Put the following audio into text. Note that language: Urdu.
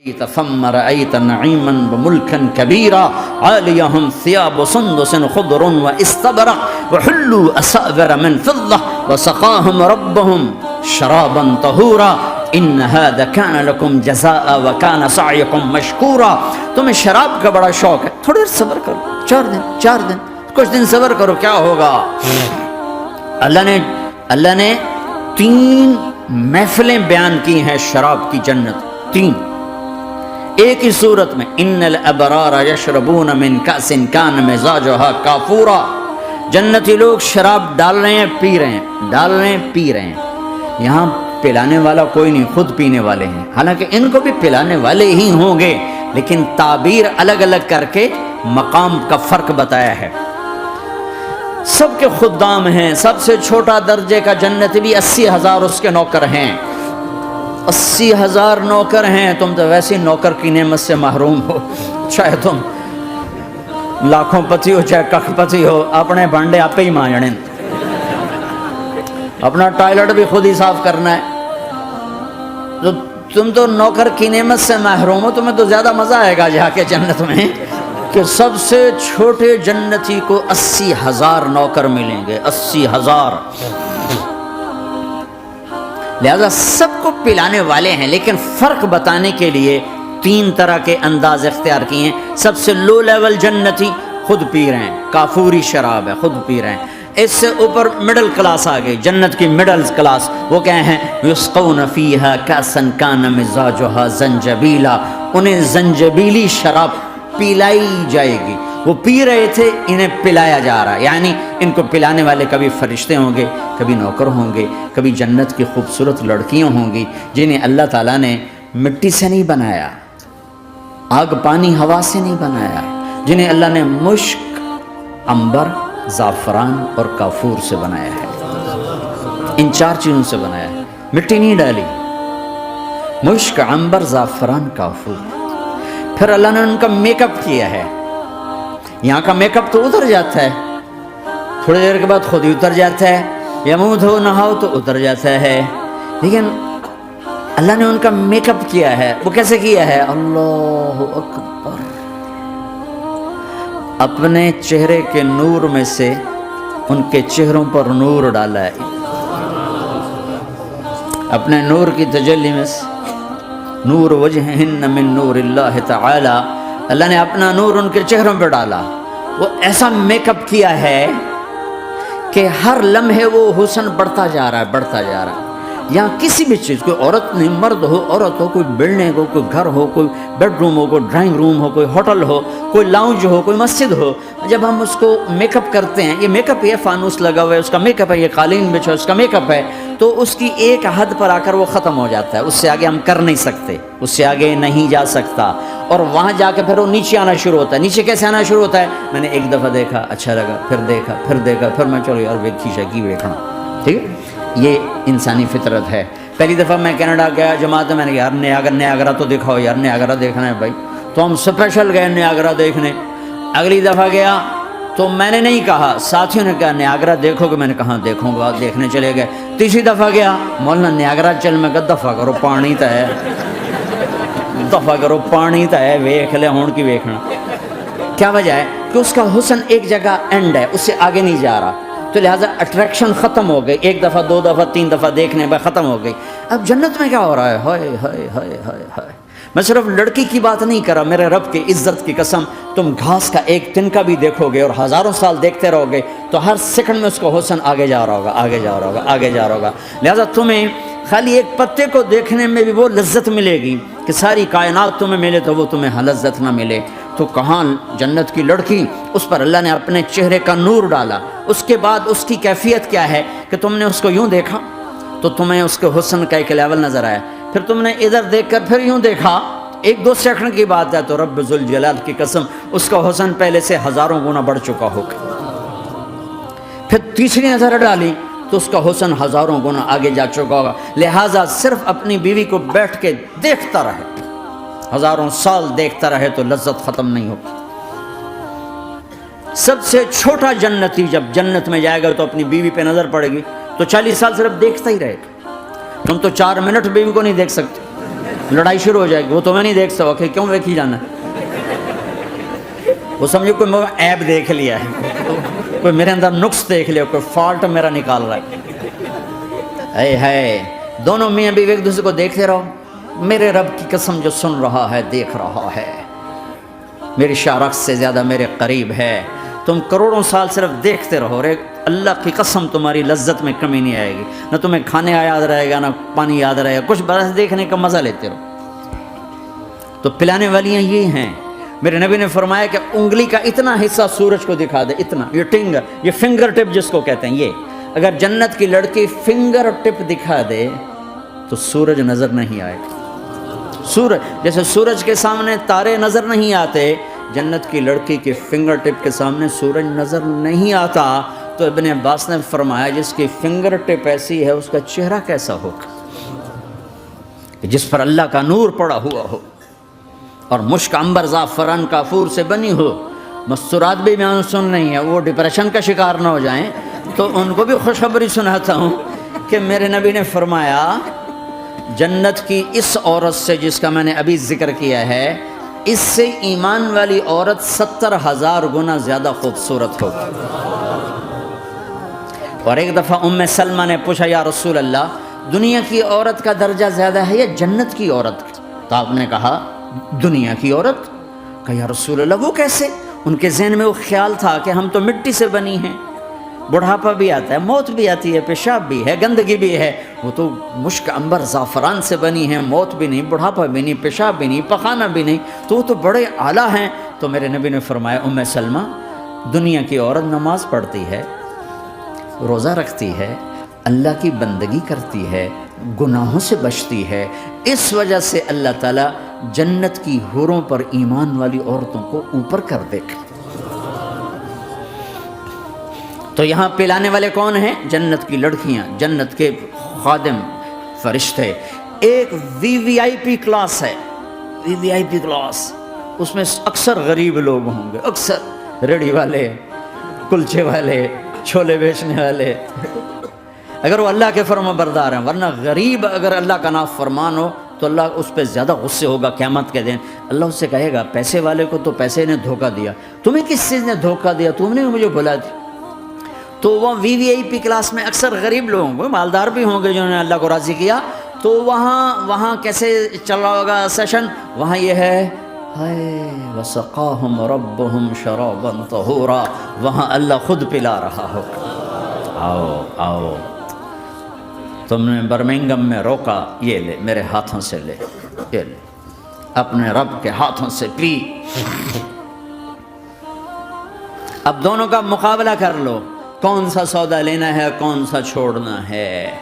ثم رأيت نعيما وملكا كبيرا عاليهم ثياب سندس خضر واستبرق وحلوا أساور من فضة وسقاهم ربهم شرابا طهورا ان هذا كان لكم جزاء وكان سعيكم مشكورا. تمہیں شراب کا بڑا شوق ہے، تھوڑی دیر صبر کرو، 4 دن کچھ دن صبر کرو، کیا ہوگا. اللہ نے 3 محفلیں بیان کی ہیں شراب کی جنت، 3 ایک ہی صورت میں. ان الابرار یشربون من کأس کان مزاجها کافورا. جنتی لوگ شراب ڈال رہے ہیں، پی رہے ہیں. یہاں پلانے والا کوئی نہیں، خود پینے والے ہیں. حالانکہ ان کو بھی پلانے والے ہی ہوں گے، لیکن تعبیر الگ الگ کر کے مقام کا فرق بتایا ہے. سب کے خدام ہیں. سب سے چھوٹا درجے کا جنتی بھی 80,000 اس کے نوکر ہیں. 80,000 نوکر ہیں. تم تو ویسے نوکر کی نعمت سے محروم ہو. چاہے تم لاکھوں پتی ہو چاہے ککھ پتی ہو، اپنے بانڈے آپ ہی مانجنے، اپنا ٹوائلٹ بھی خود ہی صاف کرنا ہے. تو تم تو نوکر کی نعمت سے محروم ہو. تمہیں تو زیادہ مزہ آئے گا جا کے جنت میں کہ سب سے چھوٹے جنتی کو 80,000 نوکر ملیں گے. 80,000. لہذا سب کو پلانے والے ہیں، لیکن فرق بتانے کے لیے 3 طرح کے انداز اختیار کیے ہیں. سب سے لو لیول جنتی خود پی رہے ہیں، کافوری شراب ہے، خود پی رہے ہیں. اس سے اوپر مڈل کلاس آ گئی، جنت کی مڈل کلاس. وہ کہے ہیں یسقون فیہا کأسا کان مزاجها زنجبیلا. انہیں زنجبیلی شراب پلائی جائے گی. وہ پی رہے تھے، انہیں پلایا جا رہا ہے. یعنی ان کو پلانے والے کبھی فرشتے ہوں گے، کبھی نوکر ہوں گے، کبھی جنت کی خوبصورت لڑکیاں ہوں گی جنہیں اللہ تعالیٰ نے مٹی سے نہیں بنایا، آگ پانی ہوا سے نہیں بنایا، جنہیں اللہ نے مشک، عنبر، زعفران اور کافور سے بنایا ہے. ان 4 چیزوں سے بنایا ہے. مٹی نہیں ڈالی. مشک، عنبر، زعفران، کافور. پھر اللہ نے ان کا میک اپ کیا ہے. یہاں کا میک اپ تو اتر جاتا ہے، تھوڑی دیر کے بعد خود ہی اتر جاتا ہے، یا منہ دھو نہاؤ تو اتر جاتا ہے. لیکن اللہ نے ان کا میک اپ کیا ہے. وہ کیسے کیا ہے؟ اللہ اکبر. اپنے چہرے کے نور میں سے ان کے چہروں پر نور ڈالا ہے. اپنے نور کی تجلی میں سے نور وجہہن من نور اللہ تعالی. اللہ نے اپنا نور ان کے چہروں پہ ڈالا. وہ ایسا میک اپ کیا ہے کہ ہر لمحے وہ حسن بڑھتا جا رہا ہے. یہاں کسی بھی چیز، کوئی عورت نہیں، مرد ہو، عورت ہو، کوئی بلڈنگ ہو، کوئی گھر ہو، کوئی بیڈ روم ہو، کوئی ڈرائنگ روم ہو، کوئی ہوٹل ہو، کوئی لاؤنج ہو، کوئی مسجد ہو، جب ہم اس کو میک اپ کرتے ہیں، یہ میک اپ، یہ فانوس لگا ہوا ہے اس کا میک اپ ہے، یہ قالین بچھا اس کا میک اپ ہے، تو اس کی ایک حد پر آ کر وہ ختم ہو جاتا ہے. اس سے آگے ہم کر نہیں سکتے، اس سے آگے نہیں جا سکتا. اور وہاں جا کے پھر وہ نیچے آنا شروع ہوتا ہے. نیچے کیسے آنا شروع ہوتا ہے؟ میں نے ایک دفعہ دیکھا، اچھا لگا، پھر دیکھا، پھر میں چلو یار ویکھی شکی ویکھنا. ٹھیک ہے، یہ انسانی فطرت ہے. پہلی دفعہ میں کینیڈا گیا جماعت میں نے کہا یار نیاگرا تو دکھاؤ یار، نیاگرا دیکھنا ہے بھائی. تو ہم اسپیشل گئے نیاگرا دیکھنے. اگلی دفعہ گیا تو میں نے نہیں کہا، ساتھیوں نے کہا نیاگرا دیکھو گے؟ میں نے کہا دیکھوں گا. دیکھنے چلے گئے. تیسری دفعہ گیا، مولانا نیاگرا چل. میں کہا دفعہ کرو، پانی تو ہے، دفعہ کرو، پانی تو ہے، ویکھ لے ہون کی ویکھنا. کیا وجہ ہے؟ کہ اس کا حسن ایک جگہ اینڈ ہے، اس سے آگے نہیں جا رہا. تو لہٰذا اٹریکشن ختم ہو گئی. 1 دفعہ 2 دفعہ 3 دفعہ دیکھنے بعد ختم ہو گئی. اب جنت میں کیا ہو رہا ہے؟ ہائے ہائے ہائے ہائے ہائے. میں صرف لڑکی کی بات نہیں کر رہا، میرے رب کی عزت کی قسم، تم گھاس کا ایک تنکا بھی دیکھو گے اور ہزاروں سال دیکھتے رہو گے تو ہر سیکنڈ میں اس کو حسن آگے جا رہا ہوگا. لہٰذا تمہیں خالی ایک پتے کو دیکھنے میں بھی وہ لذت ملے گی کہ ساری کائنات تمہیں ملے تو وہ تمہیں لذت نہ ملے. تو کہاں جنت کی لڑکی، اس پر اللہ نے اپنے چہرے کا نور ڈالا. اس کے بعد اس کی کیفیت کیا ہے کہ تم نے اس کو یوں دیکھا تو تمہیں اس کے حسن کا ایک لیول نظر آیا. پھر تم نے ادھر دیکھ کر پھر یوں دیکھا، 1-2 سیکنڈ کی بات ہے، تو رب ذوالجلال کی قسم اس کا حسن پہلے سے ہزاروں گنا بڑھ چکا ہوگا. پھر تیسری نظر ڈالی تو اس کا حسن ہزاروں گنا آگے جا چکا ہوگا. لہٰذا صرف اپنی بیوی کو بیٹھ کے دیکھتا رہے، ہزاروں سال دیکھتا رہے تو لذت ختم نہیں ہوگی. سب سے چھوٹا جنتی جب جنت میں جائے گا تو اپنی بیوی پہ نظر پڑے گی تو 40 سال صرف دیکھتا ہی رہے گا. تم تو 4 منٹ بیوی کو نہیں دیکھ سکتے. لڑائی شروع ہو جائے گی. وہ تو میں نہیں دیکھ سکا کہ کیوں دیکھی جانا, وہ سمجھو کوئی عیب دیکھ لیا ہے, کوئی میرے اندر نقص دیکھ لیا, کوئی فالٹ میرا نکال رہا ہے. اے ہے دونوں میاں بیوی ایک دوسرے کو دیکھتے رہو. میرے رب کی قسم جو سن رہا ہے, دیکھ رہا ہے, میری شارخ سے زیادہ میرے قریب ہے. تم کروڑوں سال صرف دیکھتے رہو, رے اللہ کی قسم تمہاری لذت میں کمی نہیں آئے گی. نہ تمہیں کھانے یاد رہے گا, نہ پانی یاد رہے گا, کچھ برس دیکھنے کا مزہ لیتے رہو. تو پلانے والیاں یہ ہیں. میرے نبی نے فرمایا کہ انگلی کا اتنا حصہ سورج کو دکھا دے, اتنا, یہ فنگر ٹپ جس کو کہتے ہیں, یہ اگر جنت کی لڑکی فنگر ٹپ دکھا دے تو سورج نظر نہیں آئے. سورج جیسے سورج کے سامنے تارے نظر نہیں آتے, جنت کی لڑکی کے فنگر ٹپ کے سامنے سورج نظر نہیں آتا. تو ابن عباس نے فرمایا جس کی فنگر ٹپ ایسی ہے اس کا چہرہ کیسا ہوگا, جس پر اللہ کا نور پڑا ہوا ہو اور مشک عنبر زعفران کافور سے بنی ہو. مستورات بھی میں سن نہیں ہے, وہ ڈپریشن کا شکار نہ ہو جائیں, تو ان کو بھی خوشخبری سناتا ہوں کہ میرے نبی نے فرمایا جنت کی اس عورت سے جس کا میں نے ابھی ذکر کیا ہے, اس سے ایمان والی عورت 70,000 گنا زیادہ خوبصورت ہوگی. اور ایک دفعہ ام سلمہ نے پوچھا یا رسول اللہ دنیا کی عورت کا درجہ زیادہ ہے یا جنت کی عورت کا؟ تو آپ نے کہا دنیا کی عورت. کہا یا رسول اللہ وہ کیسے؟ ان کے ذہن میں وہ خیال تھا کہ ہم تو مٹی سے بنی ہیں, بڑھاپا بھی آتا ہے, موت بھی آتی ہے, پیشاب بھی ہے, گندگی بھی ہے. وہ تو مشک عنبر زعفران سے بنی ہیں, موت بھی نہیں, بڑھاپا بھی نہیں, پیشاب بھی نہیں, پخانہ بھی نہیں, تو وہ تو بڑے اعلیٰ ہیں. تو میرے نبی نے فرمایا ام سلمہ دنیا کی عورت نماز پڑھتی ہے, روزہ رکھتی ہے, اللہ کی بندگی کرتی ہے, گناہوں سے بچتی ہے, اس وجہ سے اللہ تعالیٰ جنت کی حوروں پر ایمان والی عورتوں کو اوپر کر دے گا. تو یہاں پلانے والے کون ہیں؟ جنت کی لڑکیاں, جنت کے خادم فرشتے. ایک وی وی آئی پی کلاس ہے, وی وی آئی پی کلاس, اس میں اکثر غریب لوگ ہوں گے, اکثر ریڑھی والے, کلچے والے, چھولے بیچنے والے, اگر وہ اللہ کے فرما بردار ہیں. ورنہ غریب اگر اللہ کا نافرمان ہو تو اللہ اس پہ زیادہ غصے ہوگا قیامت کے دن. اللہ اس سے کہے گا پیسے والے کو تو پیسے نے دھوکہ دیا, تمہیں کس چیز نے دھوکہ دیا, تم نے مجھے بلا دی. تو وہ وی وی آئی پی کلاس میں اکثر غریب لوگ ہوں گے, مالدار بھی ہوں گے جنہوں نے اللہ کو راضی کیا. تو وہاں کیسے چل رہا ہوگا سیشن؟ وہاں یہ ہے ہائے وسقاہم ربہم شرابا طہورا, وہاں اللہ خود پلا رہا ہوگا. آؤ آؤ, تم نے برمنگم میں روکا, یہ لے میرے ہاتھوں سے لے, یہ لے اپنے رب کے ہاتھوں سے پی. اب دونوں کا مقابلہ کر لو, کون سا سودا لینا ہے, کون سا چھوڑنا ہے.